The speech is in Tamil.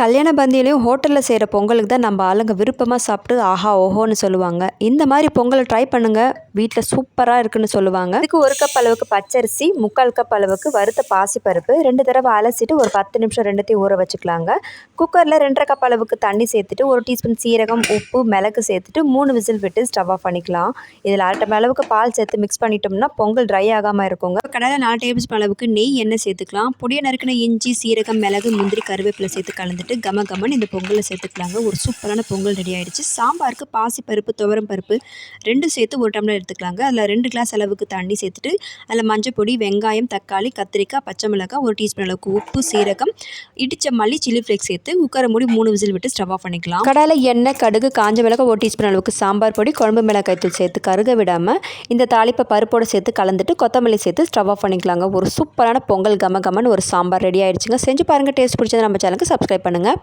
கல்யாண பந்தியிலையும் ஹோட்டலில் செய்கிற பொங்கலுக்கு தான் நம்ம ஆளுங்க விருப்பமாக சாப்பிட்டு ஆஹா ஓஹோன்னு சொல்லுவாங்க. இந்த மாதிரி பொங்கலை ட்ரை பண்ணுங்கள், வீட்டில் சூப்பராக இருக்குன்னு சொல்லுவாங்க. இதுக்கு 1 கப் அளவுக்கு பச்சரிசி, 3/4 கப் அளவுக்கு வறுத்த பாசிப்பருப்பு 2 தடவை அலசிட்டு ஒரு 10 நிமிஷம் ரெண்டுத்தையும் ஊற வச்சுக்கலாங்க. குக்கரில் 2 1/2 கப் அளவுக்கு தண்ணி சேர்த்துட்டு 1 டீஸ்பூன் சீரகம், உப்பு, மிளகு சேர்த்துட்டு 3 விசில் விட்டு ஸ்டவ் ஆஃப் பண்ணிக்கலாம். இதில் 1/2 டம்ளர் அளவுக்கு பால் சேர்த்து மிக்ஸ் பண்ணிட்டோம்னா பொங்கல் ட்ரை ஆகாமல் இருக்குங்க. கடாயில் 4 டேபிள் ஸ்பூன் அளவுக்கு நெய் எண்ணெய் சேர்த்துக்கலாம். பொடியை நறுக்கின இஞ்சி, சீரகம், மிளகு, முந்திரி, கருவேப்பிலை சேர்த்து கலந்துட்டு கமன்னு இந்த பொங்கலை சேர்த்துக்கலாங்க. ஒரு சூப்பரான பொங்கல் ரெடி ஆயிடுச்சு. சாம்பாருக்கு பாசிப்பருப்பு, துவரம் பருப்பு 2 சேர்த்து 1 டம்ளர் எடுத்துக்கலாங்க. அதில் 2 கிளாஸ் அளவுக்கு தண்ணி சேர்த்துட்டு அதில் மஞ்சள் பொடி, வெங்காயம், தக்காளி, கத்திரிக்காய், பச்சை மிளகாய், 1 டீஸ்பூன் அளவுக்கு உப்பு, சீரகம், இடிச்ச மல்லி, சில்லி ஃப்ளேக்ஸ் சேர்த்து குக்கரை மூடி 3 விசில் விட்டு ஸ்டவ் ஆஃப் பண்ணிக்கலாம். கடாயில் எண்ணெய், கடுகு, காஞ்ச மிளகாய், 1 டீஸ்பூன் அளவுக்கு சாம்பார் பொடி, குழம்பு மிளகாய் தூள் சேர்த்து கருக விடாமல் இந்த தாளிப்பை பருப்போடு சேர்த்து கலந்துட்டு கொத்தமல்லி சேர்த்து ஸ்டவ் ஆஃப் பண்ணிக்கலாங்க. ஒரு சூப்பரான பொங்கல் கமன்னு ஒரு சாம்பார் ரெடி ஆயிடுச்சுங்க. செஞ்சு பாருங்கள். டேஸ்ட் பிடிச்சது நம்ம சேனலுக்கு சப்ஸ்கிரைப் பண்ணுங்கள்.